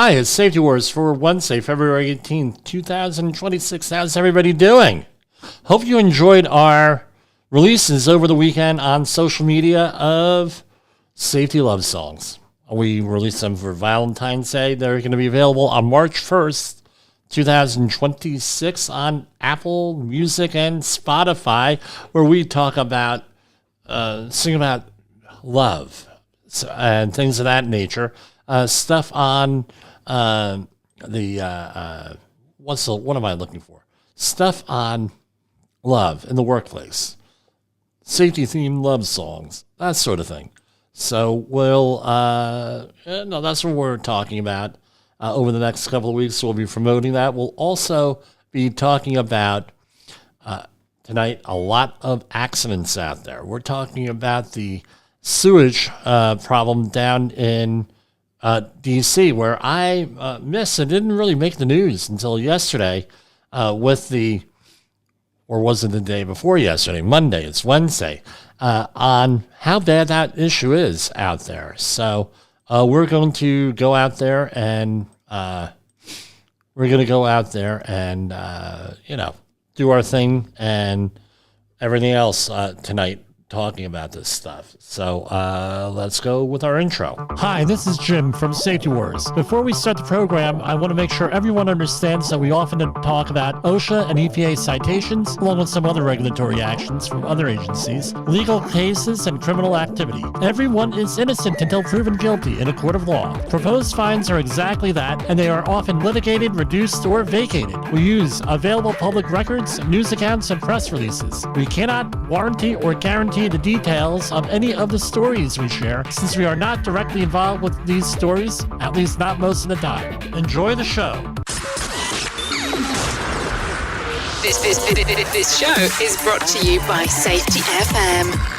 Hi, it's Safety Wars for Wednesday, February 18th, 2026. How's everybody doing? Hope you enjoyed our releases over the weekend on social media of safety love songs. We released them for Valentine's Day. They're going to be available on March 1st, 2026 on Apple Music and Spotify, where we talk about, sing about love and things of that nature. Stuff on what am I looking for? Stuff on love in the workplace, safety themed love songs, that sort of thing. So that's what we're talking about over the next couple of weeks. We'll be promoting that. We'll also be talking about tonight a lot of accidents out there. We're talking about the sewage problem down in D.C., where I missed. It didn't really make the news until yesterday or was it the day before yesterday? Monday, it's Wednesday, on how bad that issue is out there. So we're going to go out there and do our thing and everything else tonight, talking about this stuff. So let's go with our intro. Hi, this is Jim from Safety Wars. Before we start the program, I want to make sure everyone understands that we often talk about OSHA and EPA citations, along with some other regulatory actions from other agencies, legal cases, and criminal activity. Everyone is innocent until proven guilty in a court of law. Proposed fines are exactly that, and they are often litigated, reduced, or vacated. We use available public records, news accounts, and press releases. We cannot warranty or guarantee the details of any of the stories we share, since we are not directly involved with these stories, at least not most of the time. Enjoy the show. This show is brought to you by Safety FM.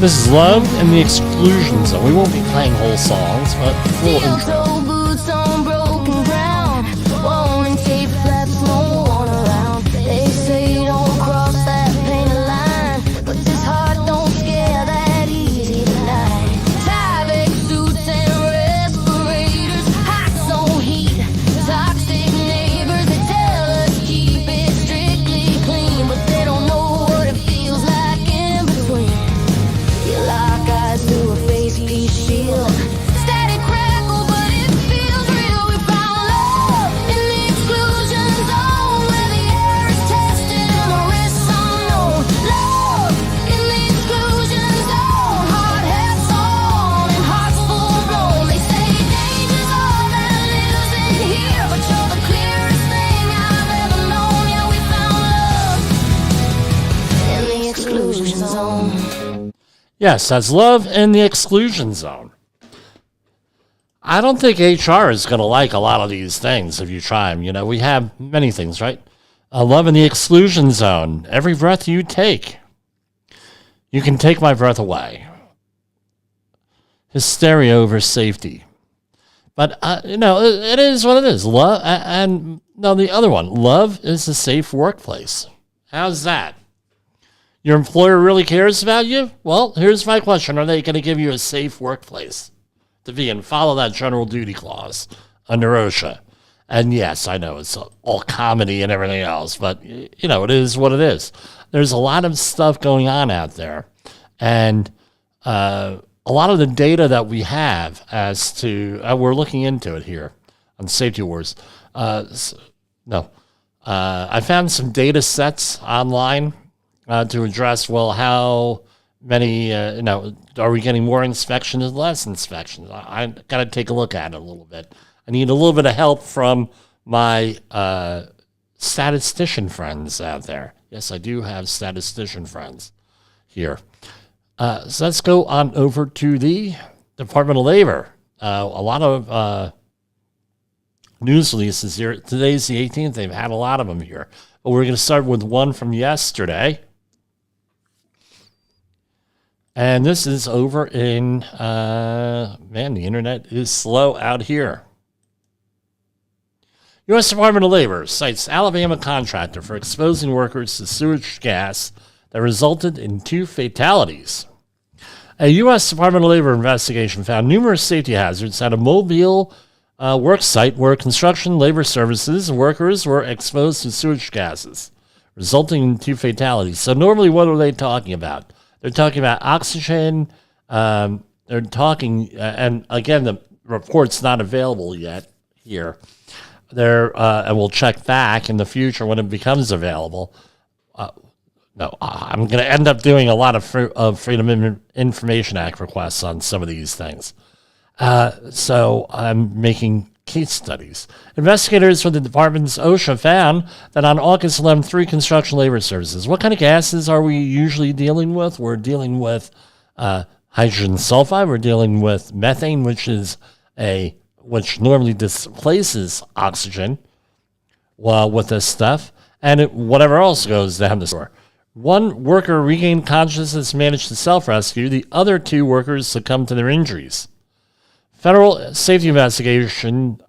This is Love in the Exclusion Zone. We won't be playing whole songs, but we'll intro. Boots on broken ground, won't tape flaps won't want around. They say don't cross that painted line, but this heart don't scare that easy tonight. Tyvek suits and respirators, hot zone heat, toxic neighbors. They tell us keep it strictly clean, but they don't know what it feels like in between. You lock eyes through a face piece shield. Static crackle, but it feels real. We found love in the exclusion zone, where the air is tested and the risks unknown. Love in the exclusion zone, hard hats on and hearts full blown. They say danger's all that lives in here, but you're the clearest thing I've ever known. Yeah, we found love in the exclusion zone. Yes, that's Love in the Exclusion Zone. I don't think HR is going to like a lot of these things if you try them. You know, we have many things, right? Love in the Exclusion Zone. Every breath you take, you can take my breath away. Hysteria over safety. But, it is what it is. Love, the other one. Love is a safe workplace. How's that? Your employer really cares about you? Well, here's my question. Are they going to give you a safe workplace to be in? Follow that general duty clause under OSHA. And yes, I know it's all comedy and everything else, but, it is what it is. There's a lot of stuff going on out there. And a lot of the data that we have as to, we're looking into it here on Safety Wars. I found some data sets online to address, how many, are we getting more inspections, less inspections? I got to take a look at it a little bit. I need a little bit of help from my statistician friends out there. Yes, I do have statistician friends here. So let's go on over to the Department of Labor. A lot of news releases here. Today's the 18th. They've had a lot of them here. but we're going to start with one from yesterday. And this is over in, man, the internet is slow out here. U.S. Department of Labor cites Alabama contractor for exposing workers to sewage gas that resulted in 2 fatalities. A U.S. Department of Labor investigation found numerous safety hazards at a Mobile work site where construction labor services workers were exposed to sewage gases, resulting in 2 fatalities. So normally what are they talking about? They're talking about oxygen. They're talking, and again, the report's not available yet here. And we'll check back in the future when it becomes available. No, I'm going to end up doing a lot of Freedom of Information Act requests on some of these things. So I'm making case studies. Investigators from the department's OSHA found that on August 11th, 3 construction labor services. What kind of gases are we usually dealing with? We're dealing with hydrogen sulfide. We're dealing with methane, which normally displaces oxygen with this stuff, and whatever else goes down the store. 1 worker regained consciousness and managed to self-rescue. The other 2 workers succumbed to their injuries. Federal safety investigators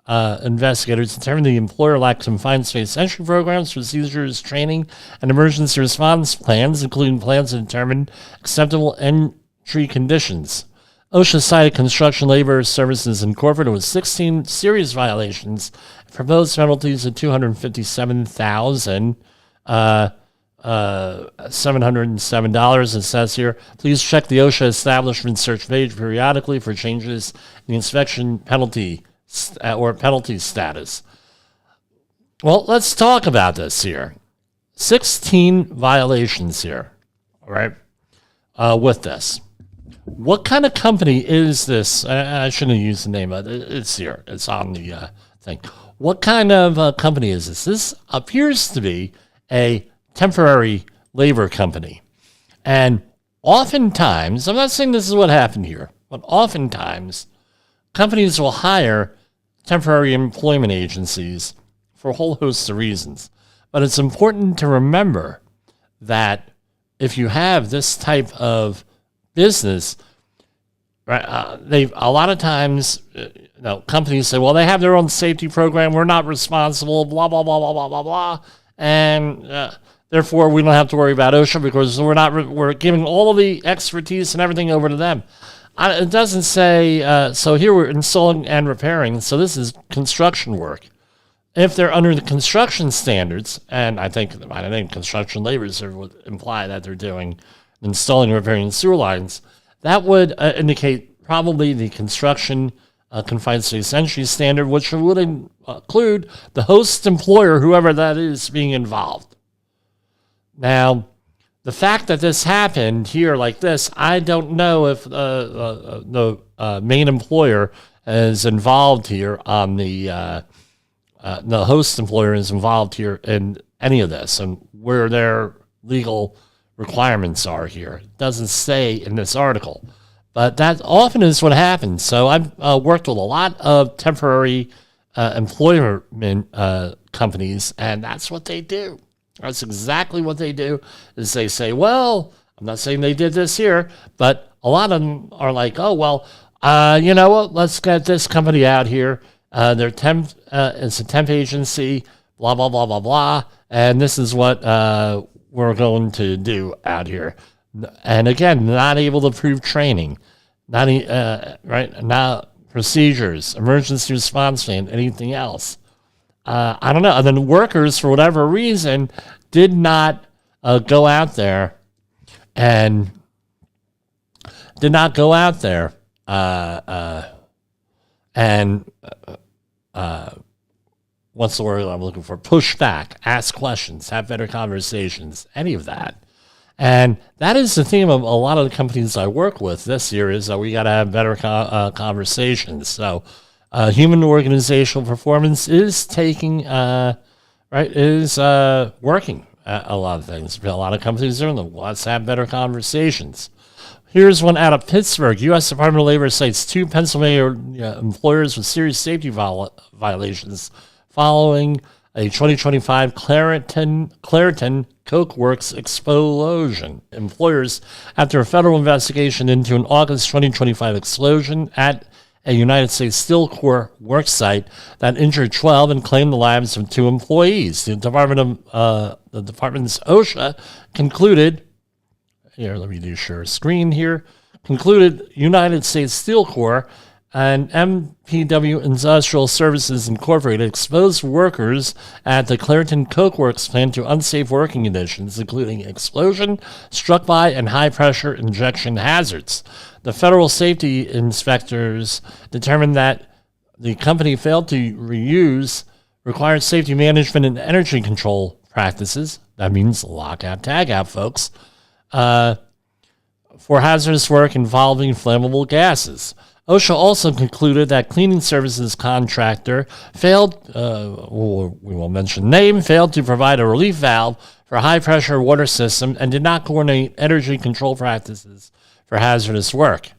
determined the employer lacked confined space entry programs, procedures, training, and emergency response plans, including plans to determine acceptable entry conditions. OSHA cited Construction Labor Services Incorporated with 16 serious violations, proposed penalties of $257,707. It says here, please check the OSHA establishment search page periodically for changes in the inspection penalty or penalty status. Well, let's talk about this here. 16 violations here, all right, with this. What kind of company is this? I shouldn't have used the name. It's here. It's on the thing. What kind of company is this? This appears to be a temporary labor company. And oftentimes, I'm not saying this is what happened here, but oftentimes companies will hire temporary employment agencies for a whole host of reasons. But it's important to remember that if you have this type of business, right? A lot of times, companies say, "Well, they have their own safety program. We're not responsible." Blah blah blah blah blah blah blah, and therefore we don't have to worry about OSHA because we're giving all of the expertise and everything over to them. It doesn't say. So here we're installing and repairing. So this is construction work. If they're under the construction standards, and I think construction laborers would imply that they're doing installing and repairing sewer lines, that would indicate probably the construction confined space entry standard, which would include the host employer, whoever that is, being involved. Now, the fact that this happened here like this, I don't know if the main employer is involved here on the host employer is involved here in any of this and where their legal requirements are here. It doesn't say in this article, but that often is what happens. So I've worked with a lot of temporary employment companies, and that's what they do. That's exactly what they do, is they say, well, I'm not saying they did this here, but a lot of them are like, oh, well, you know what, let's get this company out here. They're temp, it's a temp agency, blah, blah, blah, blah, blah, and this is what we're going to do out here. And again, not able to prove training, not procedures, emergency response plan, anything else. I don't know. And then workers, for whatever reason, did not go out there and what's the word I'm looking for? Push back, ask questions, have better conversations, any of that. And that is the theme of a lot of the companies I work with this year, is that we got to have better conversations. So human organizational performance is working at a lot of things. A lot of companies are doing them. Let's have better conversations. Here's one out of Pittsburgh. U.S. Department of Labor cites 2 Pennsylvania employers with serious safety violations following a 2025 Clairton Coke Works explosion. Employers, after a federal investigation into an August 2025 explosion at a United States Steel Corps work site that injured 12 and claimed the lives of 2 employees. The department's OSHA concluded, here, let me do share screen here, concluded United States Steel Corps and MPW Industrial Services Incorporated exposed workers at the Clairton Coke Works plant to unsafe working conditions, including explosion, struck by, and high-pressure injection hazards. The federal safety inspectors determined that the company failed to reuse required safety management and energy control practices. That means lockout, tagout, folks, for hazardous work involving flammable gases. OSHA also concluded that cleaning services contractor failed, we won't mention name, failed to provide a relief valve for high-pressure water system and did not coordinate energy control practices for hazardous work.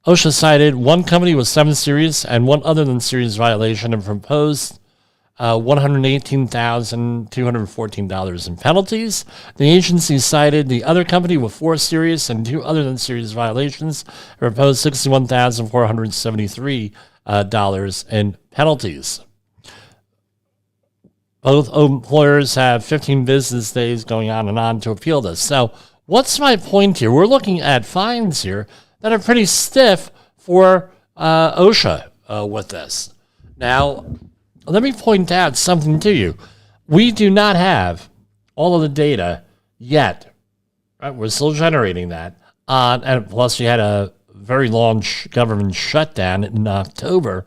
OSHA cited one company with 7 serious and 1 other than serious violation and proposed $118,214 in penalties. The agency cited the other company with 4 serious and 2 other than serious violations and proposed $61,473 in penalties. Both employers have 15 business days going on and on to appeal this. So what's my point here? We're looking at fines here that are pretty stiff for OSHA with this. Now, let me point out something to you. We do not have all of the data yet. Right? We're still generating that. And plus, we had a very long government shutdown in October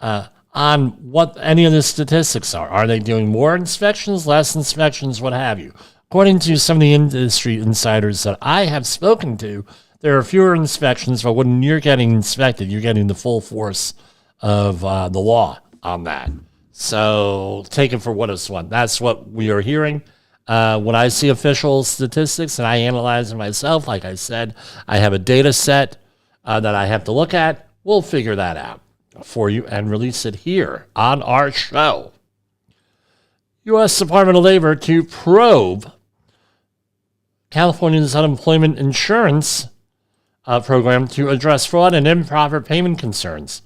on what any of the statistics are. Are they doing more inspections, less inspections, what have you? According to some of the industry insiders that I have spoken to, there are fewer inspections, but when you're getting inspected, you're getting the full force of the law on that. So take it for what it's worth. That's what we are hearing. When I see official statistics and I analyze them myself, like I said, I have a data set that I have to look at. We'll figure that out for you and release it here on our show. U.S. Department of Labor to probe California's unemployment insurance program to address fraud and improper payment concerns.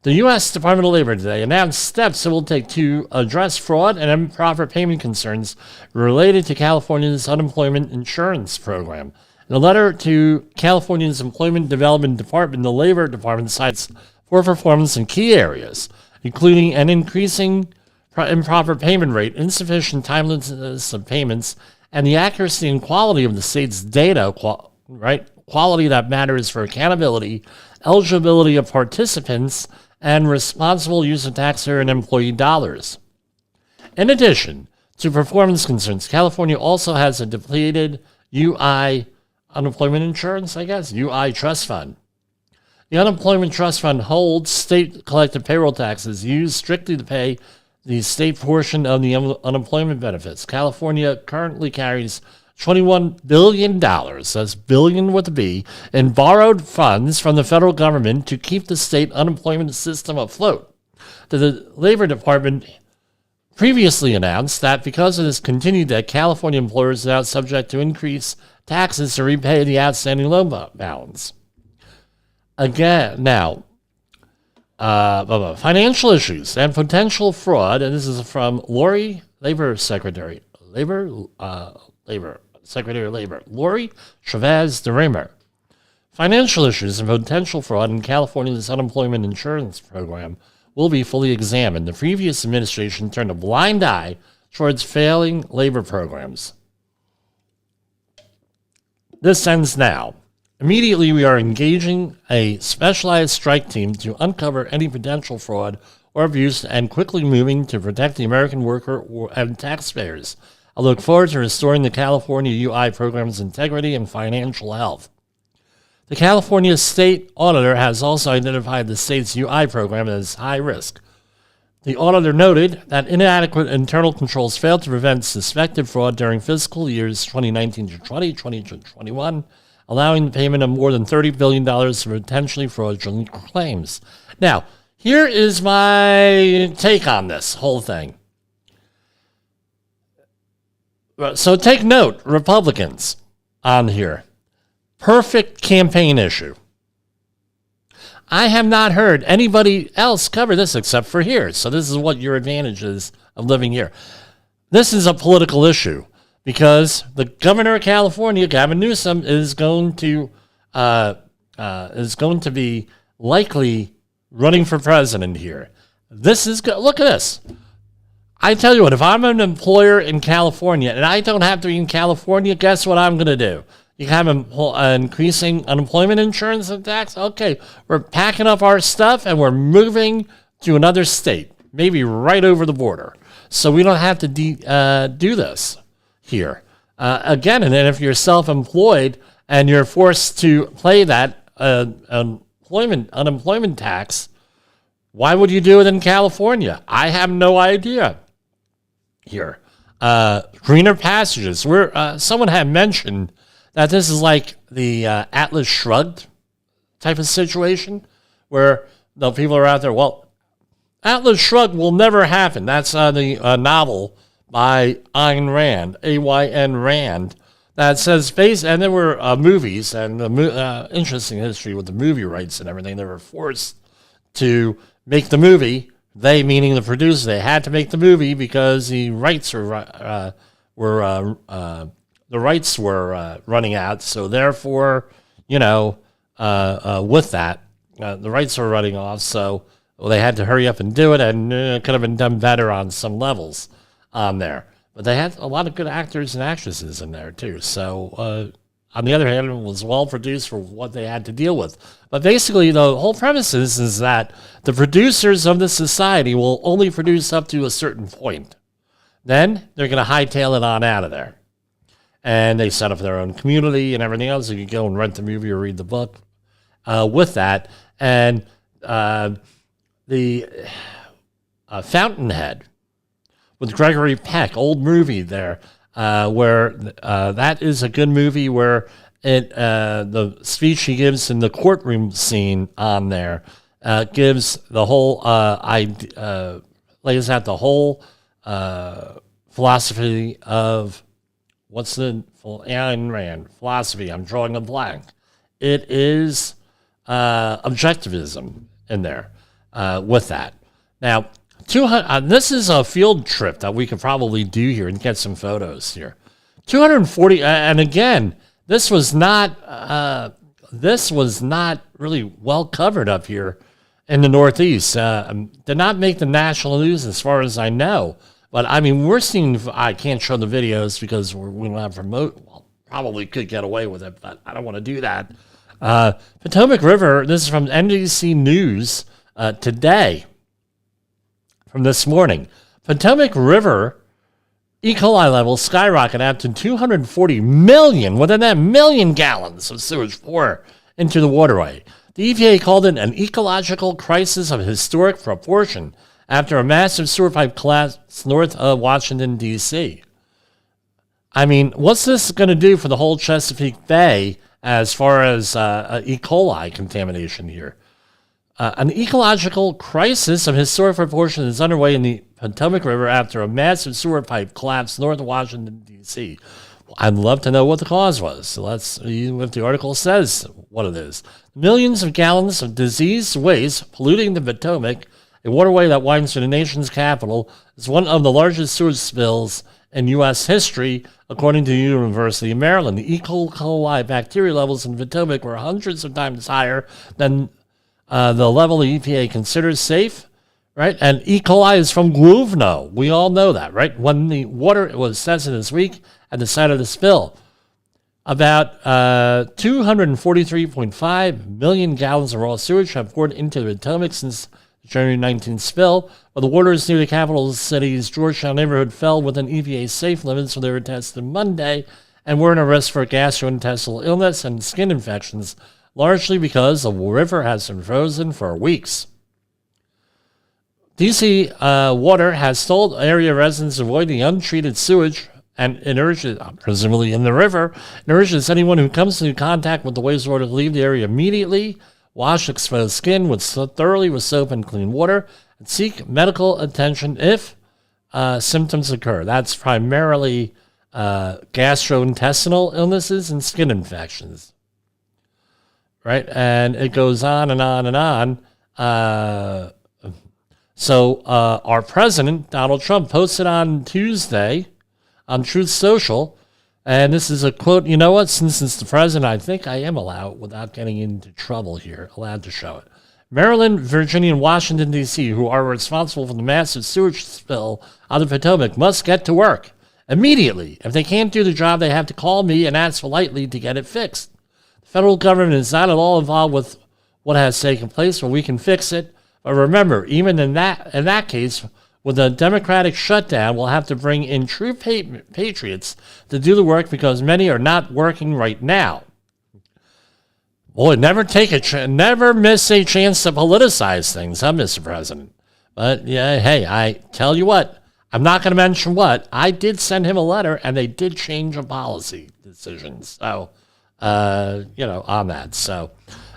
The U.S. Department of Labor today announced steps it will take to address fraud and improper payment concerns related to California's unemployment insurance program. In a letter to California's Employment Development Department, the Labor Department cites poor performance in key areas, including an increasing improper payment rate, insufficient timeliness of payments, and the accuracy and quality of the state's data, quality that matters for accountability, eligibility of participants, and responsible use of taxpayer and employee dollars. In addition to performance concerns, California also has a depleted UI unemployment insurance, UI trust fund. The unemployment trust fund holds state collected payroll taxes used strictly to pay the state portion of the unemployment benefits. California currently carries $21 billion, that's billion with a B, in borrowed funds from the federal government to keep the state unemployment system afloat. The Labor Department previously announced that because of this continued debt, California employers are now subject to increased taxes to repay the outstanding loan balance. Again, now, financial issues and potential fraud, and this is from Lori, Secretary of Labor, Lori Chavez de Remer. Financial issues and potential fraud in California's unemployment insurance program will be fully examined. The previous administration turned a blind eye towards failing labor programs. This ends now. Immediately, we are engaging a specialized strike team to uncover any potential fraud or abuse and quickly moving to protect the American worker and taxpayers. I look forward to restoring the California UI program's integrity and financial health. The California State Auditor has also identified the state's UI program as high risk. The auditor noted that inadequate internal controls failed to prevent suspected fraud during fiscal years 2019 to 2020 to 21, allowing the payment of more than $30 billion for potentially fraudulent claims. Now, here is my take on this whole thing. So take note, Republicans on here. Perfect campaign issue. I have not heard anybody else cover this except for here. So this is what your advantage is of living here. This is a political issue because the governor of California, Gavin Newsom, is going to be likely running for president here. This is good. Look at this. I tell you what, if I'm an employer in California and I don't have to be in California, guess what I'm going to do? You have increasing unemployment insurance and tax. Okay, we're packing up our stuff and we're moving to another state, maybe right over the border. So we don't have to do this here. Again, and then if you're self-employed and you're forced to pay that unemployment tax, why would you do it in California? I have no idea here. Greener passages. Someone had mentioned that this is like the Atlas Shrugged type of situation where the people are out there, well, Atlas Shrugged will never happen. That's the novel by Ayn Rand, A-Y-N Rand, that says, and there were movies and interesting history with the movie rights and everything. They were forced to make the movie. They, meaning the producer, they had to make the movie because the rights were running out. So therefore, with that, the rights were running off. So they had to hurry up and do it, and it could have been done better on some levels on there. But they had a lot of good actors and actresses in there too. So on the other hand, it was well produced for what they had to deal with. But basically, the whole premise is that the producers of the society will only produce up to a certain point. Then they're going to hightail it on out of there. And they set up their own community and everything else. You can go and rent the movie or read the book with that. And the Fountainhead with Gregory Peck, old movie there, where that is a good movie where the speech he gives in the courtroom scene on there gives the whole lays out the whole philosophy of what's the Ayn Rand philosophy. I'm drawing a blank. It is objectivism in there with that. Now, this is a field trip that we could probably do here and get some photos here. 240, and again, this was not really well covered up here in the Northeast. Did not make the national news as far as I know. But I mean, we're seeing. I can't show the videos because we don't have remote. Well, probably could get away with it, but I don't want to do that. Potomac River. This is from NBC News today. From this morning, Potomac River E. coli levels skyrocket up to 240 million, within that million gallons of sewage pour into the waterway. The EPA called it an ecological crisis of historic proportion after a massive sewer pipe collapsed north of Washington, D.C. I mean, what's this going to do for the whole Chesapeake Bay as far as E. coli contamination here? An ecological crisis of historic proportion is underway in the Potomac River after a massive sewer pipe collapsed north of Washington, D.C. I'd love to know what the cause was. So let's see if the article says what it is. Millions of gallons of diseased waste polluting the Potomac, a waterway that winds through the nation's capital, is one of the largest sewage spills in U.S. history, according to the University of Maryland. The E. coli bacteria levels in the Potomac were hundreds of times higher than the level the EPA considers safe, right? And E. coli is from Gruvno. We all know that, right? When the water was tested this week at the site of the spill, about 243.5 million gallons of raw sewage have poured into the Potomac since the January 19th spill, but the waters near the capital city's Georgetown neighborhood fell within EPA's safe limits when they were tested Monday and were in a risk for gastrointestinal illness and skin infections, largely because the river has been frozen for weeks. DC Water has told area residents to avoid the untreated sewage, and it urges, presumably in the river, it urges anyone who comes into contact with the wastewater to leave the area immediately, wash exposed skin thoroughly with soap and clean water, and seek medical attention if symptoms occur. That's primarily gastrointestinal illnesses and skin infections. Right? And it goes on and on and on. So our president, Donald Trump, posted on Tuesday on Truth Social, and this is a quote. You know what? Since it's the president, I think I am allowed, without getting into trouble here, allowed to show it. Maryland, Virginia, and Washington, D.C., who are responsible for the massive sewage spill on the Potomac, must get to work immediately. If they can't do the job, they have to call me and ask politely to get it fixed. The federal government is not at all involved with what has taken place, but we can fix it. But remember, even in that case, with a democratic shutdown, we'll have to bring in true patriots to do the work because many are not working right now. Boy, never miss a chance to politicize things, huh, Mr. President? But yeah, hey, I tell you what, I'm not going to mention what. I did send him a letter, and they did change a policy decision. So, on that. So,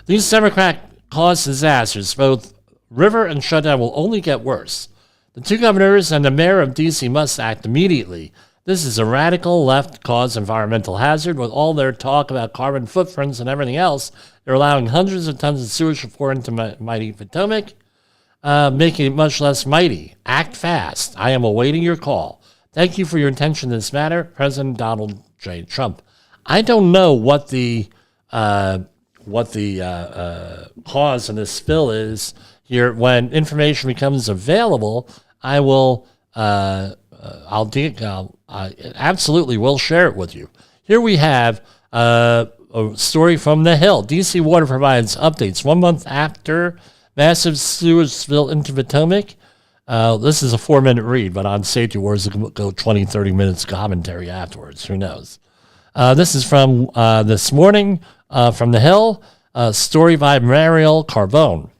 these Democrat-caused disasters, both river and shutdown, will only get worse. The two governors and the mayor of D.C. must act immediately. This is a radical left-caused environmental hazard. With all their talk about carbon footprints and everything else, they're allowing hundreds of tons of sewage to pour into mighty Potomac, making it much less mighty. Act fast. I am awaiting your call. Thank you for your attention to this matter, President Donald J. Trump. I don't know what the cause of this spill is here. When information becomes available, I will. I absolutely will share it with you. Here we have a story from The Hill. DC Water provides updates 1 month after massive sewage spill into Potomac. This is a 4-minute read, but on Safety Wars, it will go 20, 30 minutes commentary afterwards. Who knows? This is from this morning from The Hill, story by Mariel Carbone.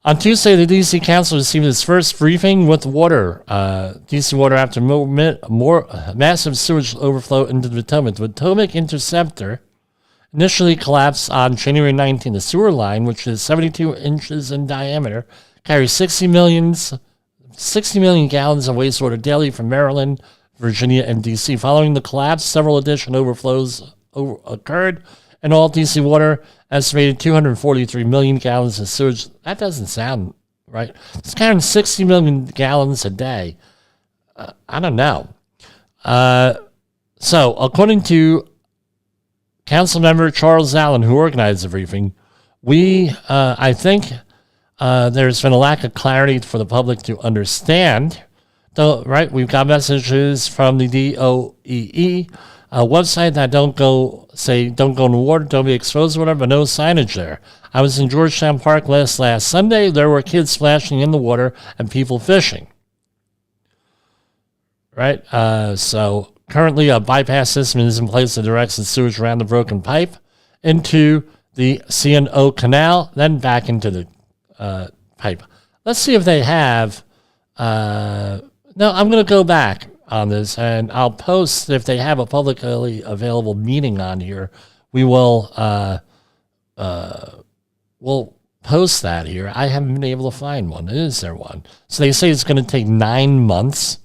On Tuesday, the D.C. Council received its first briefing with water. D.C. Water after more massive sewage overflow into the Potomac. The Potomac Interceptor initially collapsed on January 19. The sewer line, which is 72 inches in diameter, carries 60 million gallons of wastewater daily from Maryland, Virginia, and D.C. Following the collapse, several additional overflows occurred, and all D.C. Water estimated 243 million gallons of sewage. That doesn't sound right. It's carrying 60 million gallons a day. I don't know. So, according to Council Member Charles Allen, who organized the briefing, I think there's been a lack of clarity for the public to understand. So, right, we've got messages from the DOEE website that don't go in the water, don't be exposed or whatever, but no signage there. I was in Georgetown Park last Sunday. There were kids splashing in the water and people fishing. Right? So currently a bypass system is in place that directs the sewage around the broken pipe into the C&O canal, then back into the pipe. Let's see if they have... no, I'm going to go back on this, and I'll post if they have a publicly available meeting on here. We will we'll post that here. I haven't been able to find one. Is there one? So they say it's going to take 9 months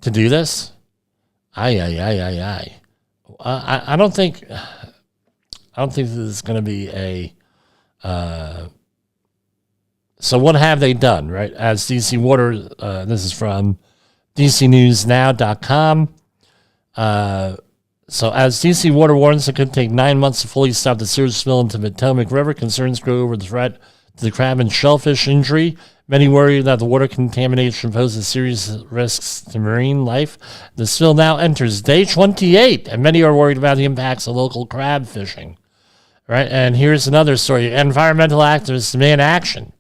to do this. I don't think this is going to be a. So what have they done, right? As DC Water, this is from DCNewsNow.com. So as DC Water warns, it could take 9 months to fully stop the sewage spill into the Potomac River. Concerns grow over the threat to the crab and shellfish injury. Many worry that the water contamination poses serious risks to marine life. The spill now enters day 28, and many are worried about the impacts of local crab fishing. Right, and here's another story. Environmental activists demand action.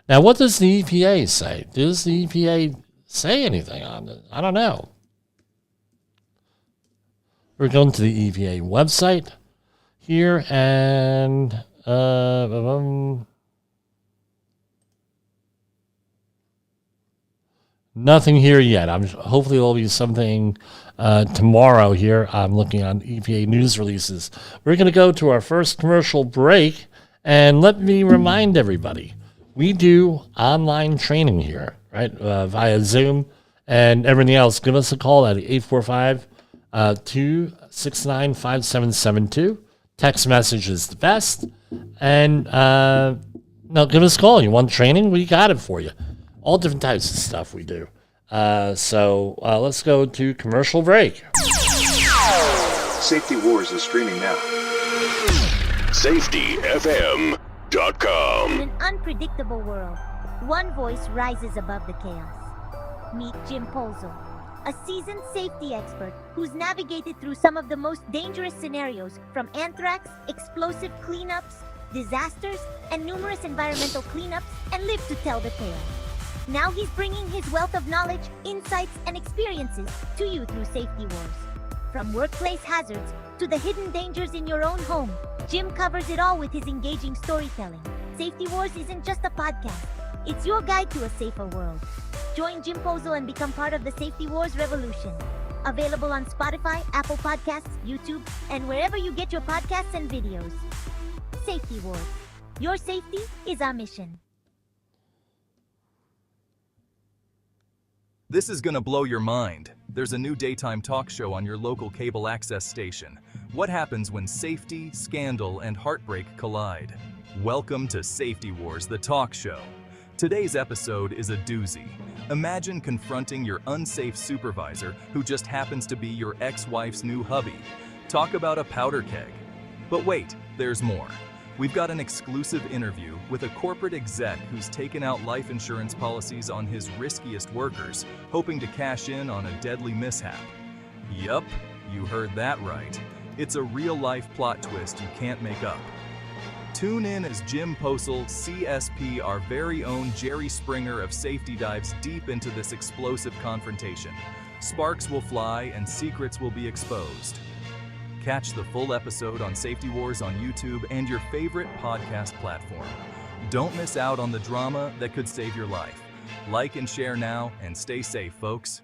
Now, what does the EPA say? Does the EPA say anything on this? I don't know. We're going to the EPA website here, and nothing here yet. Hopefully there'll be something tomorrow here. I'm looking on EPA news releases. We're going to go to our first commercial break, and let me remind everybody, we do online training here, right, via Zoom and everything else. Give us a call at 845 269-5772. Text message is the best. And no, give us a call. You want training? We got it for you. All different types of stuff we do. So let's go to commercial break. Safety Wars is streaming now. SafetyFM.com. In an unpredictable world, one voice rises above the chaos. Meet Jim Polzo, a seasoned safety expert who's navigated through some of the most dangerous scenarios, from anthrax, explosive cleanups, disasters, and numerous environmental cleanups, and lived to tell the tale. Now he's bringing his wealth of knowledge, insights, and experiences to you through Safety Wars. From workplace hazards to the hidden dangers in your own home, Jim covers it all with his engaging storytelling. Safety Wars isn't just a podcast, it's your guide to a safer world. Join Jim Polzo and become part of the Safety Wars revolution. Available on Spotify, Apple Podcasts, YouTube, and wherever you get your podcasts and videos. Safety Wars. Your safety is our mission. This is gonna blow your mind. There's a new daytime talk show on your local cable access station. What happens when safety, scandal, and heartbreak collide? Welcome to Safety Wars, the talk show. Today's episode is a doozy. Imagine confronting your unsafe supervisor who just happens to be your ex-wife's new hubby. Talk about a powder keg. But wait, there's more. We've got an exclusive interview with a corporate exec who's taken out life insurance policies on his riskiest workers, hoping to cash in on a deadly mishap. Yup, you heard that right. It's a real-life plot twist you can't make up. Tune in as Jim Posel, CSP, our very own Jerry Springer of safety, dives deep into this explosive confrontation. Sparks will fly and secrets will be exposed. Catch the full episode on Safety Wars on YouTube and your favorite podcast platform. Don't miss out on the drama that could save your life. Like and share now, and stay safe, folks.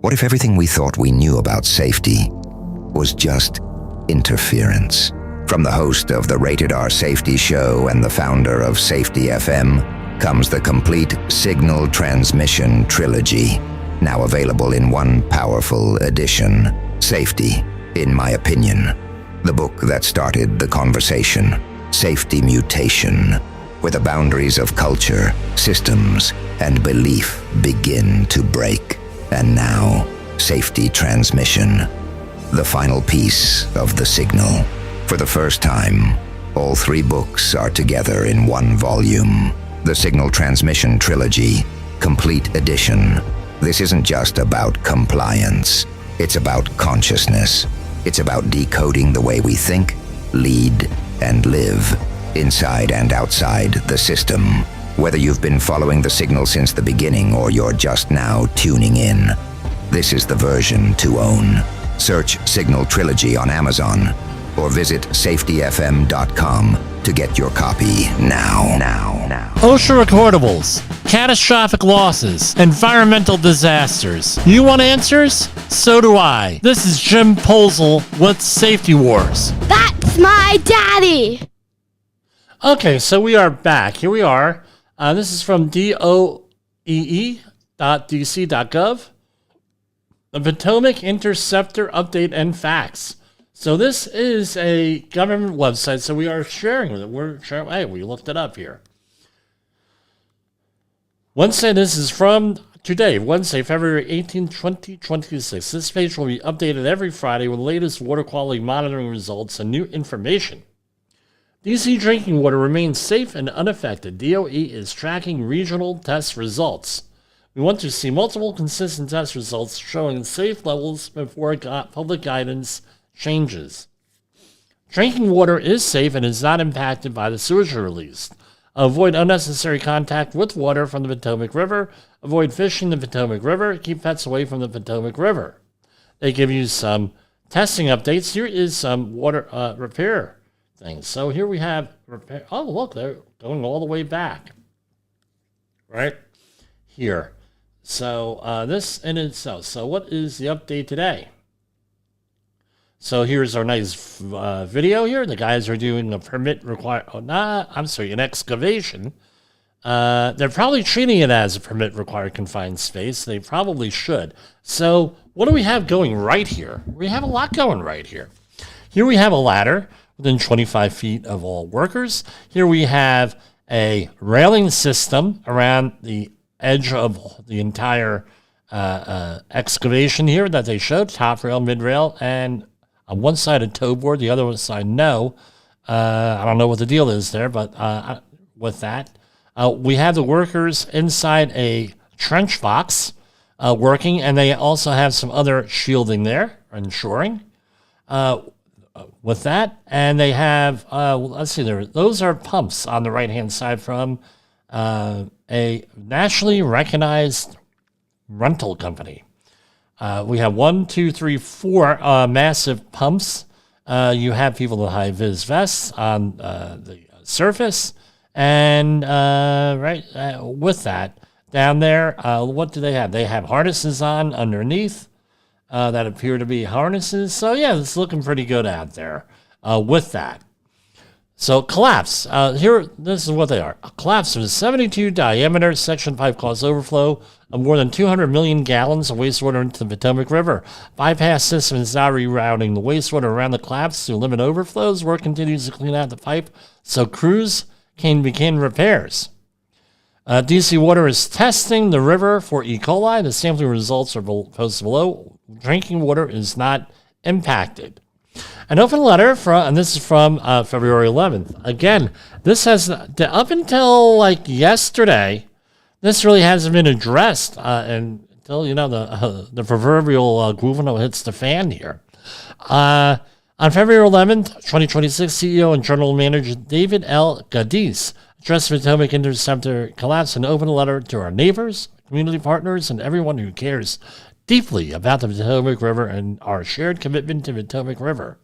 What if everything we thought we knew about safety was just interference? From the host of the Rated R Safety Show and the founder of Safety FM comes the complete Signal Transmission Trilogy, now available in one powerful edition. Safety, in my opinion, the book that started the conversation. Safety Mutation, where the boundaries of culture, systems, and belief begin to break. And now, Safety Transmission, the final piece of the signal. For the first time, all three books are together in one volume. The Signal Transmission Trilogy, Complete Edition. This isn't just about compliance. It's about consciousness. It's about decoding the way we think, lead, and live, inside and outside the system. Whether you've been following the signal since the beginning or you're just now tuning in, this is the version to own. Search Signal Trilogy on Amazon or visit safetyfm.com to get your copy now. OSHA recordables, catastrophic losses, environmental disasters. You want answers? So do I. This is Jim Polzel with Safety Wars. That's my daddy! Okay, so we are back. Here we are. This is from doee.dc.gov. The Potomac Interceptor Update and Facts. So this is a government website, so we are sharing with it. Hey, we looked it up here. Wednesday, this is from today, Wednesday, February 18, 2026. This page will be updated every Friday with the latest water quality monitoring results and new information. DC drinking water remains safe and unaffected. DOE is tracking regional test results. We want to see multiple consistent test results showing safe levels before public guidance changes. Drinking water is safe and is not impacted by the sewage release. Avoid unnecessary contact with water from the Potomac River. Avoid fishing the Potomac River. Keep pets away from the Potomac River. They give you some testing updates. Here is some water repair things. So here we have repair. Oh, look, they're going all the way back. Right here. So this in itself. So what is the update today? So here's our nice video here. The guys are doing a permit an excavation. They're probably treating it as a permit required confined space. They probably should. So what do we have going right here? We have a lot going right here. Here we have a ladder within 25 feet of all workers. Here we have a railing system around the edge of the entire excavation here that they showed, top rail, mid rail, and on one side a tow board, the other side no. I don't know what the deal is there, but with that, we have the workers inside a trench box working, and they also have some other shielding there and shoring with that. And they have, let's see, those are pumps on the right-hand side from a nationally recognized rental company. We have 1, 2, 3, 4 massive pumps. You have people in high vis vests on the surface, and with that down there, what do they have? They have harnesses on underneath that appear to be harnesses. So yeah, it's looking pretty good out there with that. So collapse. Here, this is what they are. A collapse of a 72 diameter Section 5 caused overflow of more than 200 million gallons of wastewater into the Potomac River. Bypass system is now rerouting the wastewater around the collapse to limit overflows. Work continues to clean out the pipe so crews can begin repairs. DC Water is testing the river for E. coli. The sampling results are posted below. Drinking water is not impacted. An open letter and this is from February 11th. Again, this has, up until like yesterday, this really hasn't been addressed until, the proverbial Guvino hits the fan here. On February 11th, 2026, CEO and General Manager David L. Gadis addressed the Potomac Interceptor collapse and opened a letter to our neighbors, community partners, and everyone who cares deeply about the Potomac River and our shared commitment to the Potomac River.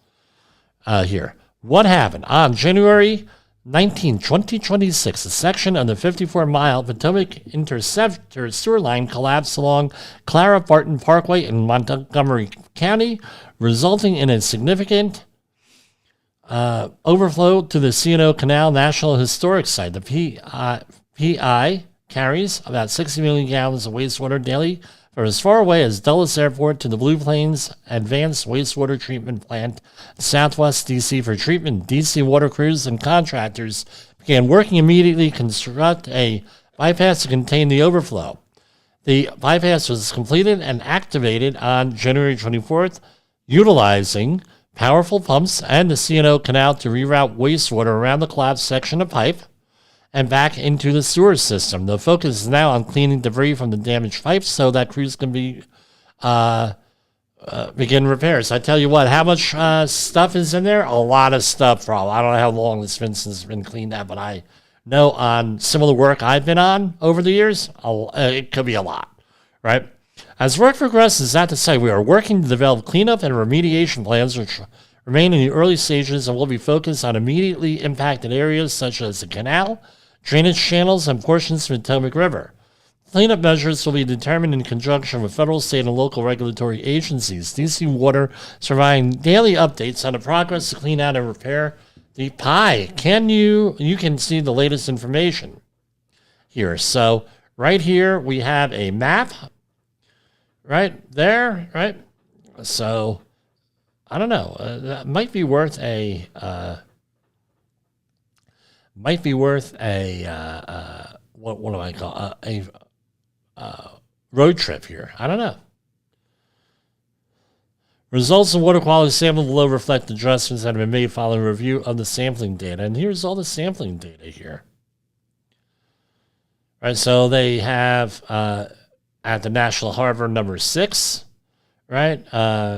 Here. What happened? On January 19, 2026, a section of the 54-mile Potomac Interceptor sewer line collapsed along Clara Barton Parkway in Montgomery County, resulting in a significant overflow to the C&O Canal National Historic Site. The PI carries about 60 million gallons of wastewater daily from as far away as Dulles Airport to the Blue Plains Advanced Wastewater Treatment Plant, Southwest D.C. for treatment. D.C. water crews and contractors began working immediately to construct a bypass to contain the overflow. The bypass was completed and activated on January 24th, utilizing powerful pumps and the C&O Canal to reroute wastewater around the collapsed section of pipe and back into the sewer system. The focus is now on cleaning debris from the damaged pipes so that crews can begin repairs. I tell you what, how much stuff is in there? A lot of stuff, probably. I don't know how long this fence has been cleaned out, but I know on similar work I've been on over the years, it could be a lot, right? As work progresses at the site, we are working to develop cleanup and remediation plans which remain in the early stages and will be focused on immediately impacted areas such as the canal, drainage channels, and portions of the Potomac River. Cleanup measures will be determined in conjunction with federal, state, and local regulatory agencies. DC Water is providing daily updates on the progress to clean out and repair the PI. You can see the latest information here. So right here we have a map right there, right? So I don't know. That might be worth a what do I call a road trip here? I don't know. Results of water quality sampling below reflect adjustments that have been made following review of the sampling data. And here's all the sampling data here. Right, so they have at the National Harbor number 6, right?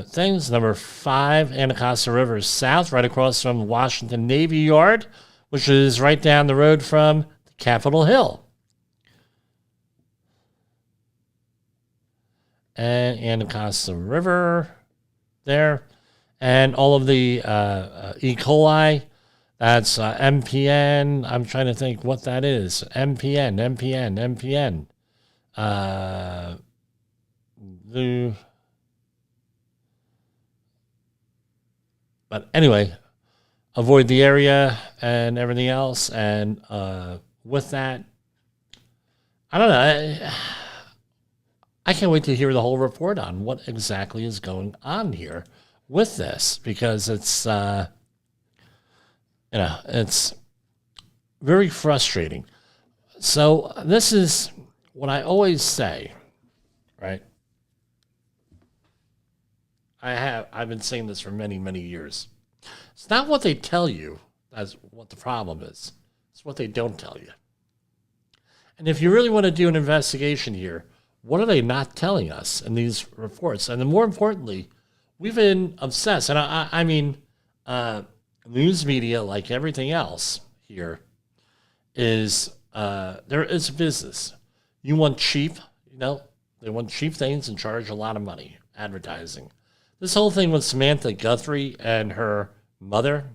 Things number 5, Anacostia River South, right across from Washington Navy Yard, which is right down the road from Capitol Hill. And Anacostia River there. And all of the E. coli, that's MPN. I'm trying to think what that is. MPN. But anyway, avoid the area and everything else. And with that, I don't know. I can't wait to hear the whole report on what exactly is going on here with this, because it's, it's very frustrating. So this is what I always say, right? I've been saying this for many, many years. It's not what they tell you that's what the problem is. It's what they don't tell you. And if you really want to do an investigation here, what are they not telling us in these reports? And then more importantly, we've been obsessed. And I mean, news media, like everything else here, is there is a business. You want cheap, they want cheap things and charge a lot of money, advertising. This whole thing with Samantha Guthrie and her mother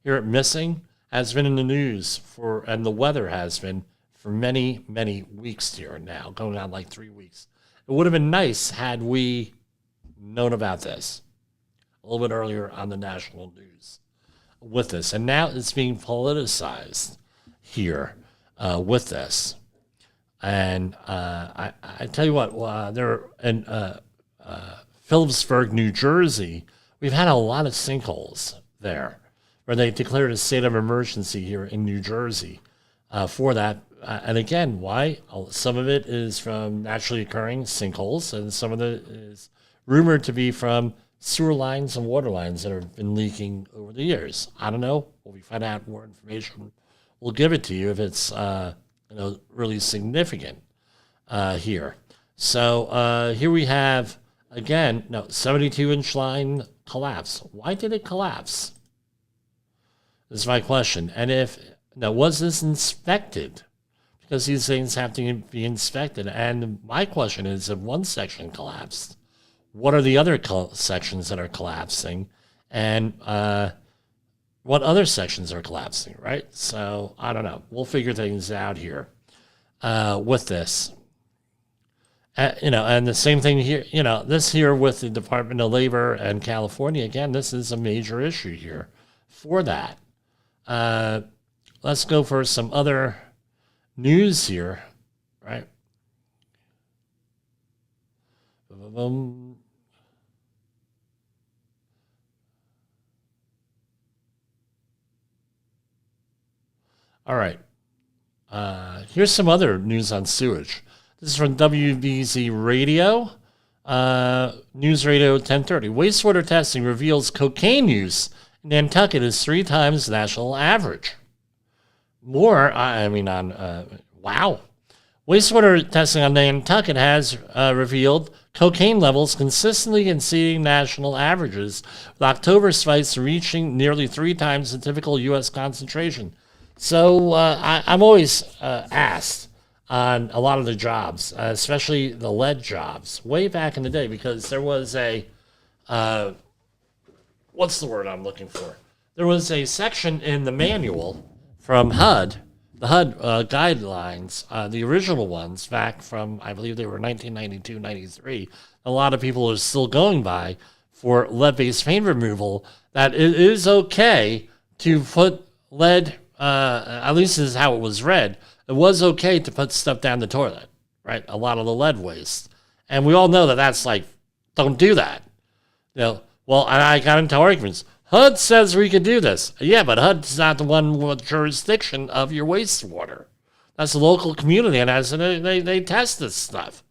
here at Missing has been in the news and the weather has been for many, many weeks here now, going on like 3 weeks. It would have been nice had we known about this a little bit earlier on the national news with this. And now it's being politicized here with this. And I tell you what, there in Phillipsburg, New Jersey, we've had a lot of sinkholes there where they declared a state of emergency here in New Jersey for that. And again, why? Some of it is from naturally occurring sinkholes, and some of it is rumored to be from sewer lines and water lines that have been leaking over the years. I don't know. When we find out more information, we'll give it to you if it's really significant here. So here we have, again, 72-inch line collapse. Why did it collapse? This is my question. And was this inspected? Because these things have to be inspected. And my question is, if one section collapsed, what are the other sections that are collapsing? And what other sections are collapsing, right? So I don't know. We'll figure things out here with this. And the same thing here, this here with the Department of Labor and California, again, this is a major issue here for that. Let's go for some other news here, right? All right. Here's some other news on sewage. This is from WBZ Radio, News Radio 1030. Wastewater testing reveals cocaine use in Nantucket is 3 times national average. Wow. Wastewater testing on Nantucket has revealed cocaine levels consistently exceeding national averages, with October spikes reaching nearly 3 times the typical U.S. concentration. So I'm always asked on a lot of the jobs, especially the lead jobs, way back in the day, because there was a, what's the word I'm looking for? There was a section in the manual from HUD, the HUD guidelines, the original ones back from, I believe they were 1992, 93. A lot of people are still going by for lead-based paint removal, that it is okay to put lead, at least this is how it was read, it was okay to put stuff down the toilet, right? A lot of the lead waste. And we all know that that's like, don't do that. Well, and I got into arguments. HUD says we can do this. Yeah, but HUD's not the one with jurisdiction of your wastewater. That's the local community, and they test this stuff.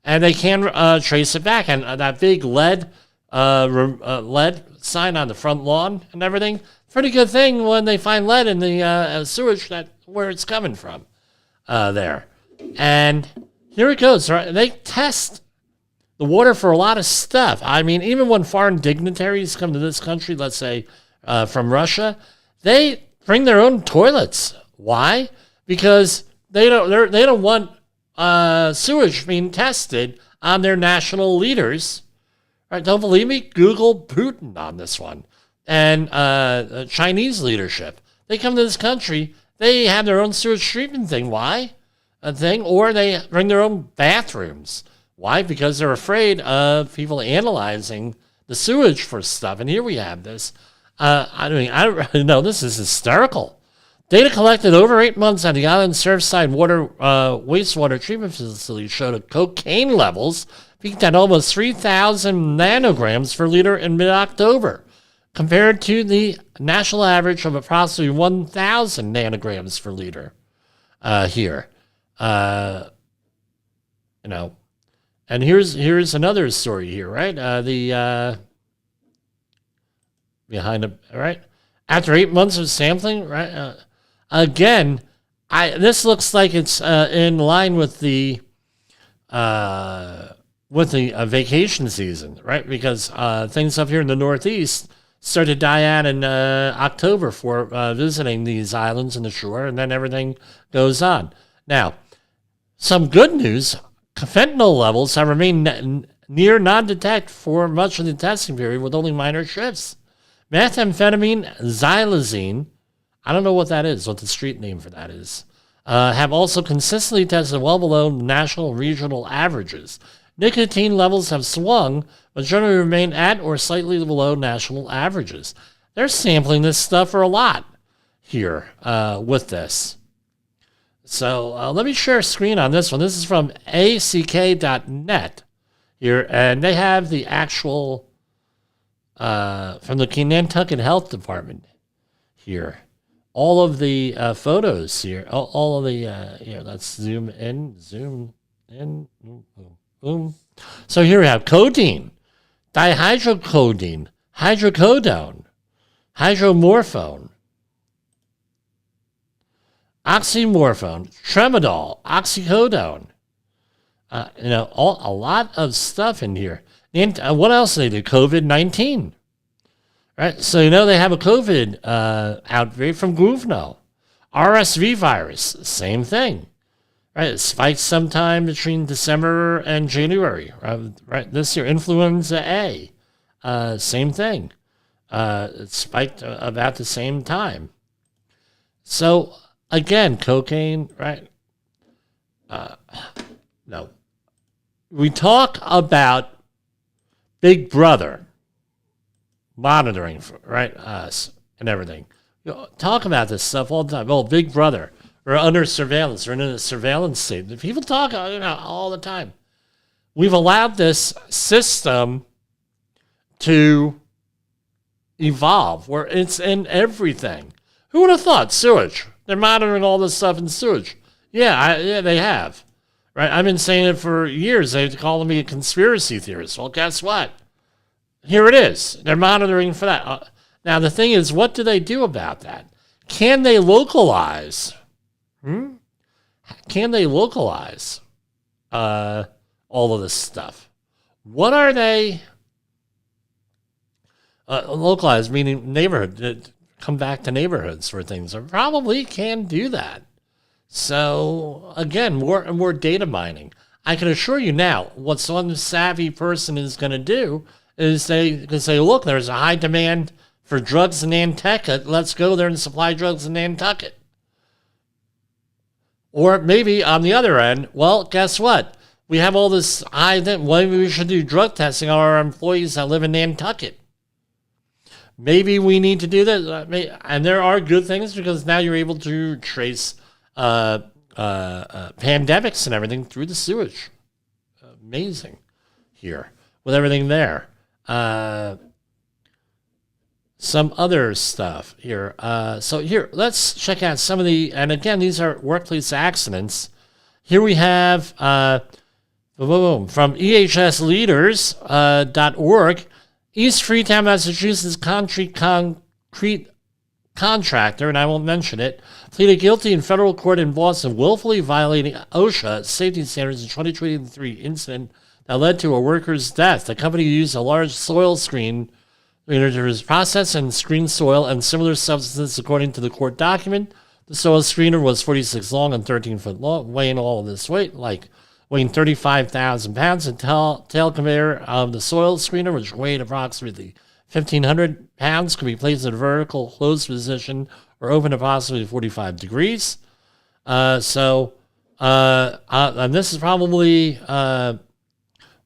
And they can trace it back. And that big lead sign on the front lawn and everything, pretty good thing when they find lead in the sewage where it's coming from there. And here it goes. Right? They test the water for a lot of stuff. I mean, even when foreign dignitaries come to this country, let's say from Russia, they bring their own toilets. Why? Because they don't want sewage being tested on their national leaders. Right? Don't believe me? Google Putin on this one. And Chinese leadership. They come to this country, they have their own sewage treatment thing. Why? Or they bring their own bathrooms. Why? Because they're afraid of people analyzing the sewage for stuff. And here we have this. I don't really know. This is hysterical. Data collected over 8 months at the island Surfside wastewater treatment facility showed that cocaine levels peaked at almost 3,000 nanograms per liter in mid-October, compared to the national average of approximately 1,000 nanograms per liter here. And here's another story here, right? Behind it, right? After 8 months of sampling, right? Again, this looks like it's in line with the vacation season, right? Because things up here in the Northeast start to die out in October for visiting these islands and the shore, and then everything goes on. Now, some good news: fentanyl levels have remained near non-detect for much of the testing period, with only minor shifts. Methamphetamine, xylazine, I don't know what that is, what the street name for that is, have also consistently tested well below national and regional averages. Nicotine levels have swung, but generally remain at or slightly below national averages. They're sampling this stuff for a lot here with this. So let me share a screen on this one. This is from ack.net here, and they have the actual from the Nantucket Health Department here. All of the photos here, all of the, here, let's zoom in, boom, boom. So here we have codeine, dihydrocodeine, hydrocodone, hydromorphone, oxymorphone, tramadol, oxycodone. A lot of stuff in here. And what else do they do? COVID-19. Right, so they have a COVID outbreak from Gruvno. RSV virus, same thing. Right, it spiked sometime between December and January. Right, this year, influenza A, same thing. It spiked about the same time. So again, cocaine, right? No, we talk about Big Brother monitoring, right, us and everything. Talk about this stuff all the time. Oh, Big Brother, we're under surveillance, we're in a surveillance state. People talk all the time. We've allowed this system to evolve where it's in everything. Who would have thought? Sewage. They're monitoring all this stuff in sewage. Yeah, they have. Right? I've been saying it for years. They're calling me a conspiracy theorist. Well, guess what? Here it is. They're monitoring for that. Now, the thing is, what do they do about that? Can they localize? Can they localize all of this stuff? What are they localized, meaning neighborhood, come back to neighborhoods for things? Or probably can do that. So, again, more and more data mining. I can assure you now, what some savvy person is going to do is they can say, look, there's a high demand for drugs in Nantucket. Let's go there and supply drugs in Nantucket. Or maybe on the other end, well, guess what? We have all this high, maybe we should do drug testing on our employees that live in Nantucket. Maybe we need to do this. And there are good things because now you're able to trace pandemics and everything through the sewage. Amazing here with everything there. Some other stuff here. So here, let's check out some of the, and again, these are workplace accidents. Here we have from ehsleaders.org, East Freetown, Massachusetts concrete contractor, and I won't mention it, pleaded guilty in federal court in Boston, willfully violating OSHA safety standards in 2023 incident that led to a worker's death. The company used a large soil screener to process and screen soil and similar substances, according to the court document. The soil screener was 46 long and 13 foot long, weighing all of this weight, weighing 35,000 pounds. The tail conveyor of the soil screener, which weighed approximately 1,500 pounds, could be placed in a vertical closed position or open approximately 45 degrees. And this is probably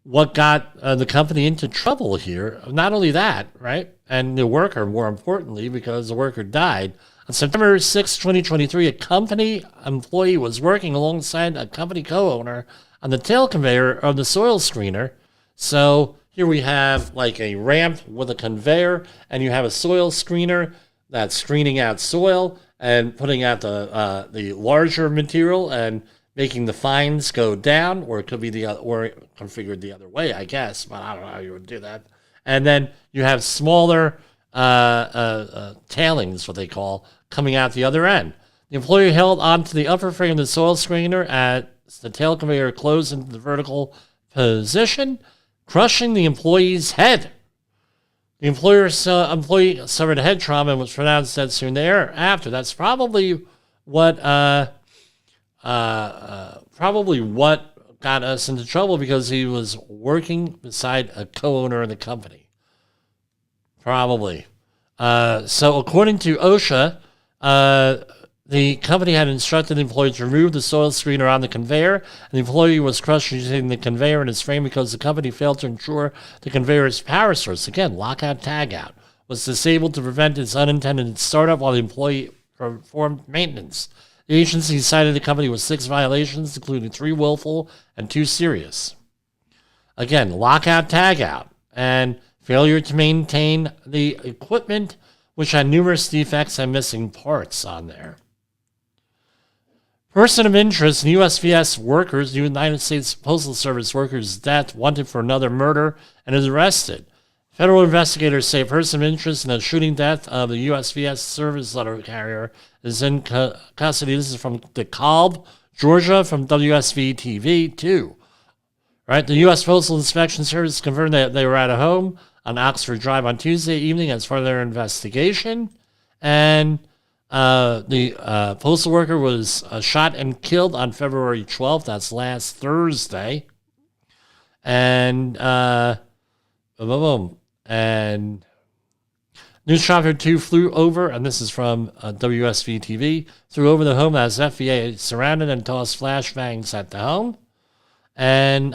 what got the company into trouble here. Not only that, right? And the worker, more importantly, because the worker died. On September 6, 2023, a company employee was working alongside a company co-owner on the tail conveyor of the soil screener. So here we have like a ramp with a conveyor, and you have a soil screener that's screening out soil and putting out the larger material and making the fines go down, or it could be the other, or configured the other way, I guess. But I don't know how you would do that. And then you have smaller tailings, what they call, coming out the other end. The employee held onto the upper frame of the soil screener as the tail conveyor closed into the vertical position, crushing the employee's head. The employee suffered head trauma and was pronounced dead soon thereafter. That's probably what got us into trouble, because he was working beside a co-owner of the company. Probably. So according to OSHA, the company had instructed the employee to remove the soil screener on the conveyor, and the employee was crushed using the conveyor in its frame because the company failed to ensure the conveyor's power source, again, lockout tagout, was disabled to prevent its unintended startup while the employee performed maintenance. The agency cited the company with 6 violations, including 3 willful and 2 serious. Again, lockout tagout and failure to maintain the equipment, which had numerous defects and missing parts on there. Person of interest in USPS workers, United States Postal Service workers' death, wanted for another murder, and is arrested. Federal investigators say a person of interest in the shooting death of the USPS service letter carrier is in custody. This is from DeKalb, Georgia, from WSV-TV 2. Right, the U.S. Postal Inspection Service confirmed that they were at a home on Oxford Drive on Tuesday evening as part of their investigation. And the postal worker was shot and killed on February 12th. That's last Thursday. And and News Chopper 2 flew over, and this is from WSV-TV, flew over the home as FBA surrounded and tossed flashbangs at the home. And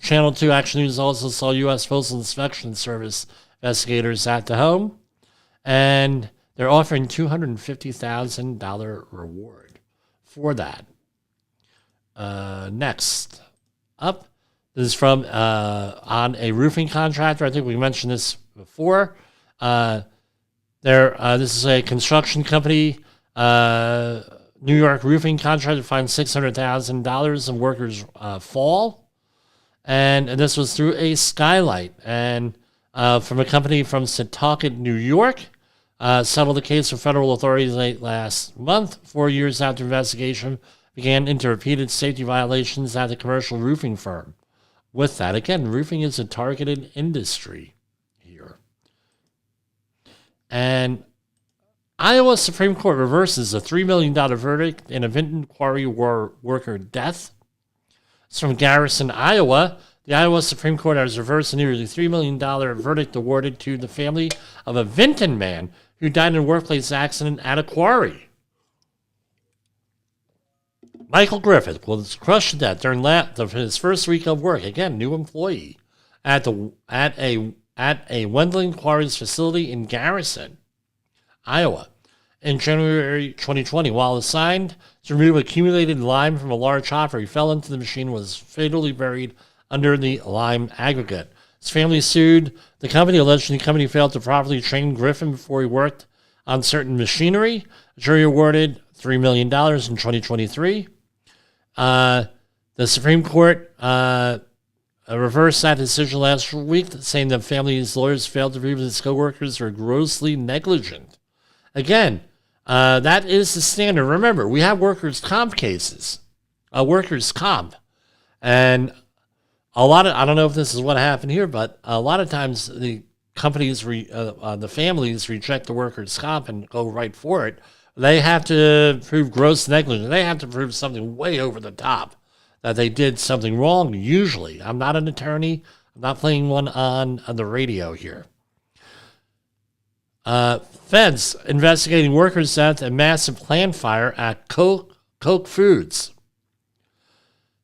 Channel 2 Action News also saw U.S. Postal Inspection Service investigators at the home, and they're offering $250,000 reward for that. Next up, this is from on a roofing contractor. I think we mentioned this before. This is a construction company. New York roofing contractor fined $600,000 in workers' fall. And this was through a skylight. And from a company from Setauket, New York, settled the case with federal authorities late last month. 4 years after investigation began into repeated safety violations at the commercial roofing firm. With that, again, roofing is a targeted industry here. And Iowa Supreme Court reverses a $3 million verdict in a Vinton Quarry worker death. It's from Garrison, Iowa. The Iowa Supreme Court has reversed a nearly $3 million verdict awarded to the family of a Vinton man who died in a workplace accident at a quarry. Michael Griffith was crushed to death during his first week of work. Again, new employee at a Wendling Quarries facility in Garrison, Iowa, in January 2020. While assigned to remove accumulated lime from a large hopper, he fell into the machine and was fatally buried under the lime aggregate. His family sued the company, alleging the company failed to properly train Griffin before he worked on certain machinery. The jury awarded $3 million in 2023. The Supreme Court reversed that decision last week, saying the family's lawyers failed to prove his coworkers were grossly negligent. Again, that is the standard. Remember, we have workers' comp cases, workers' comp, and I don't know if this is what happened here, but a lot of times the companies, the families reject the workers' comp and go right for it. They have to prove gross negligence. They have to prove something way over the top, that they did something wrong, usually. I'm not an attorney. I'm not playing one on the radio here. Feds investigating workers' death and massive plant fire at Coke Foods.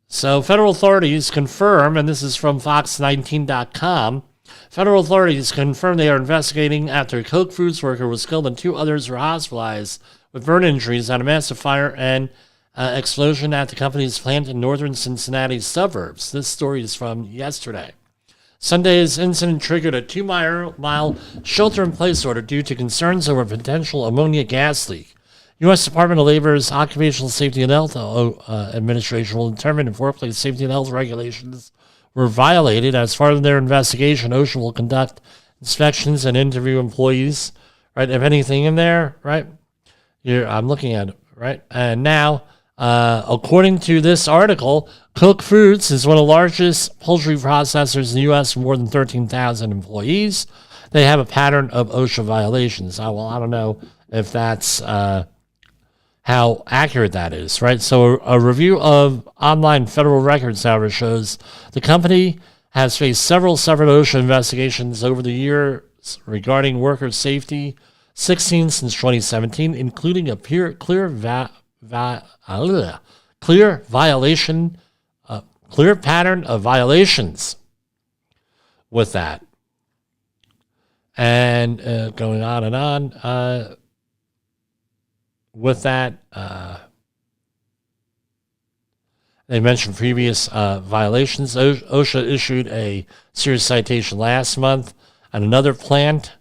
So federal authorities confirm, and this is from Fox19.com, Federal authorities confirmed they are investigating after a Coke Foods worker was killed and 2 others were hospitalized with burn injuries at a massive fire and explosion at the company's plant in northern Cincinnati suburbs. This story is from yesterday. Sunday's incident triggered a 2-mile shelter-in-place order due to concerns over a potential ammonia gas leak. U.S. Department of Labor's Occupational Safety and Health Administration will determine if workplace safety and health regulations were violated. As part of their investigation, OSHA will conduct inspections and interview employees. Right, if anything in there, right? I'm looking at it, right? And now, according to this article, Cook Foods is one of the largest poultry processors in the U.S. with more than 13,000 employees. They have a pattern of OSHA violations. I don't know if that's how accurate that is, right? So a review of online federal records, however, shows the company has faced several OSHA investigations over the years regarding worker safety, 16 since 2017, including a clear pattern of violations with that. And going on and on with that, they mentioned previous violations. OSHA issued a serious citation last month at another plant,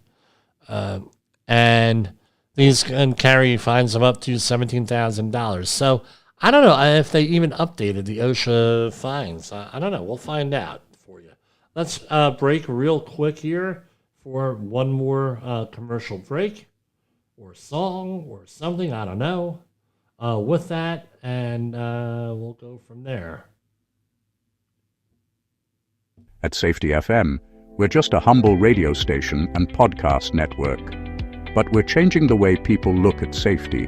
and these can carry fines of up to $17,000. So I don't know if they even updated the OSHA fines. I don't know. We'll find out for you. Let's break real quick here for one more commercial break or song or something. I don't know. With that, and we'll go from there. At Safety FM, we're just a humble radio station and podcast network. But we're changing the way people look at safety,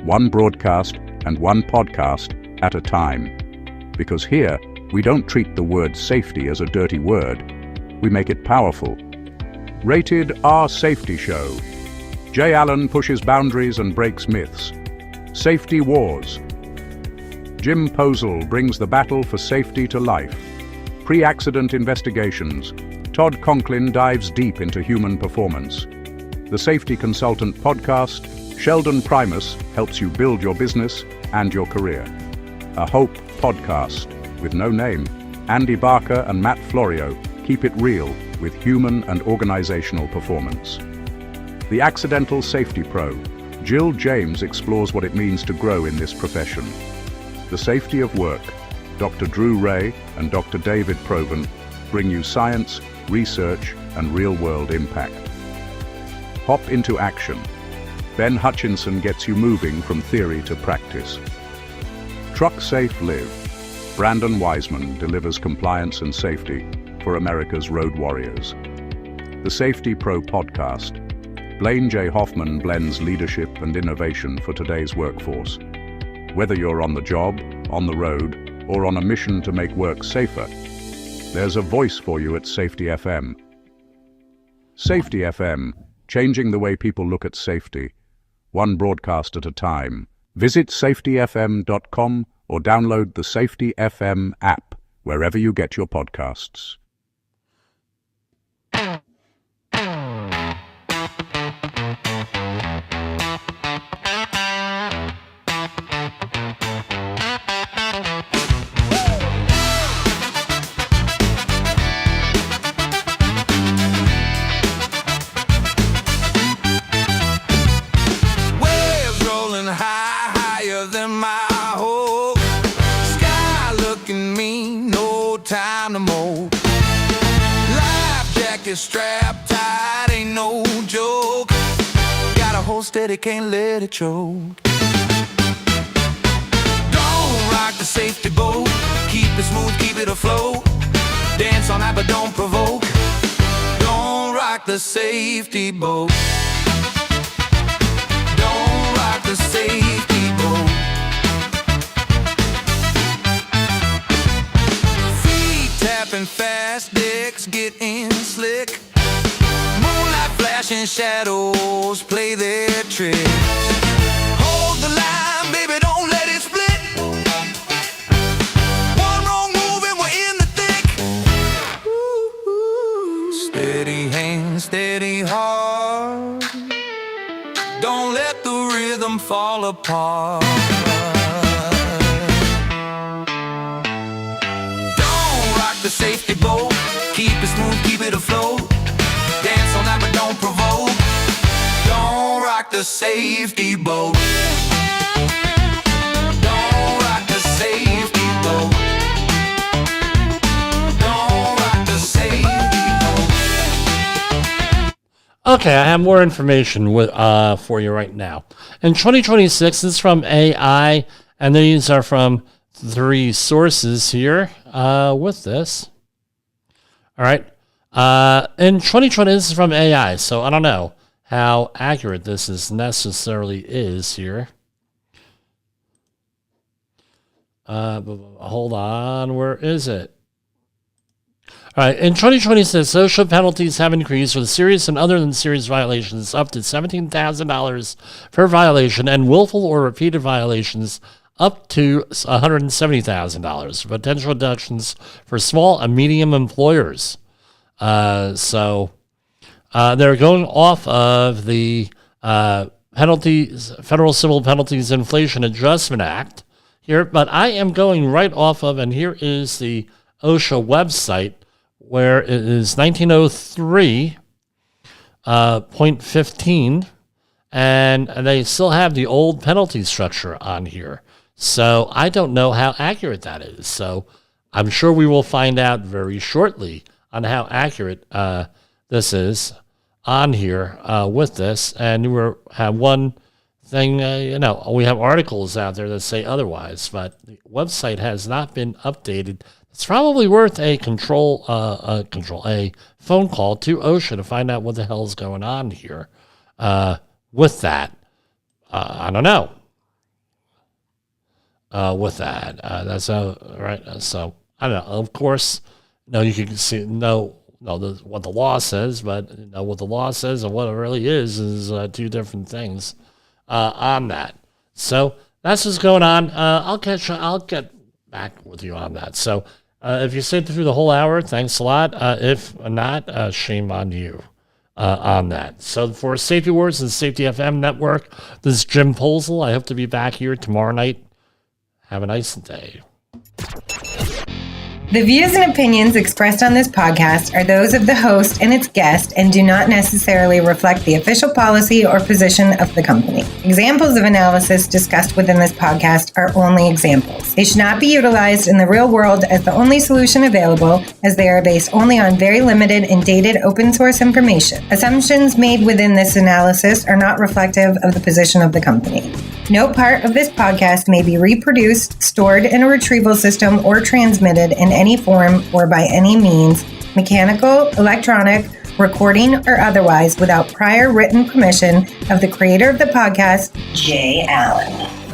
one broadcast and one podcast at a time. Because here, we don't treat the word safety as a dirty word. We make it powerful. Rated R Safety Show. Jay Allen pushes boundaries and breaks myths. Safety Wars. Jim Posel brings the battle for safety to life. Pre-accident investigations. Todd Conklin dives deep into human performance. The Safety Consultant Podcast, Sheldon Primus helps you build your business and your career. A Hope Podcast with no name. Andy Barker and Matt Florio keep it real with human and organizational performance. The Accidental Safety Pro, Jill James explores what it means to grow in this profession. The Safety of Work, Dr. Drew Ray and Dr. David Proven bring you science, research, and real-world impact. Hop into action. Ben Hutchinson gets you moving from theory to practice. Truck Safe Live. Brandon Wiseman delivers compliance and safety for America's road warriors. The Safety Pro Podcast. Blaine J. Hoffman blends leadership and innovation for today's workforce. Whether you're on the job, on the road, or on a mission to make work safer, there's a voice for you at Safety FM. Safety FM, changing the way people look at safety, one broadcast at a time. Visit safetyfm.com or download the Safety FM app wherever you get your podcasts. Strapped tight, ain't no joke. Gotta hold steady, can't let it choke. Don't rock the safety boat. Keep it smooth, keep it afloat. Dance on that, but don't provoke. Don't rock the safety boat. Don't rock the safety boat. Feet tapping fast, decks getting slick. Moonlight flashing, shadows play their tricks. Hold the line, baby, don't let it split. One wrong move and we're in the thick. Ooh, stay steady heart. Don't let the rhythm fall apart. Don't rock the safety boat. Keep it smooth, keep it afloat. Dance all night but don't provoke. Don't rock the safety boat. Don't rock the safety boat. Don't rock the safety boat. Okay, I have more information for you right now. In 2026, this is from AI, and these are from 3 sources here with this. All right. In 2020, this is from AI, so I don't know how accurate this necessarily is here. Hold on, where is it? All right, in 2026, OSHA penalties have increased for the serious and other than serious violations up to $17,000 per violation, and willful or repeated violations up to $170,000. Potential reductions for small and medium employers. So they're going off of the penalties, Federal Civil Penalties Inflation Adjustment Act here, but I am going right off of, and here is the OSHA website, where it is 1903.15, and they still have the old penalty structure on here. So I don't know how accurate that is. So I'm sure we will find out very shortly on how accurate this is on here with this. And we have one thing, we have articles out there that say otherwise, but the website has not been updated. It's probably worth a phone call to OSHA to find out what the hell is going on here with that. I don't know. With that, that's right. So I don't know. Of course, you can see what the law says, but what the law says and what it really is 2 different things on that. So that's what's going on. I'll get back with you on that. So. If you stayed through the whole hour, thanks a lot. If not, shame on you on that. So for Safety Wars and Safety FM Network, this is Jim Posel. I hope to be back here tomorrow night. Have a nice day. The views and opinions expressed on this podcast are those of the host and its guest and do not necessarily reflect the official policy or position of the company. Examples of analysis discussed within this podcast are only examples. They should not be utilized in the real world as the only solution available, as they are based only on very limited and dated open source information. Assumptions made within this analysis are not reflective of the position of the company. No part of this podcast may be reproduced, stored in a retrieval system, or transmitted in any form or by any means, mechanical, electronic, recording, or otherwise, without prior written permission of the creator of the podcast, Jay Allen.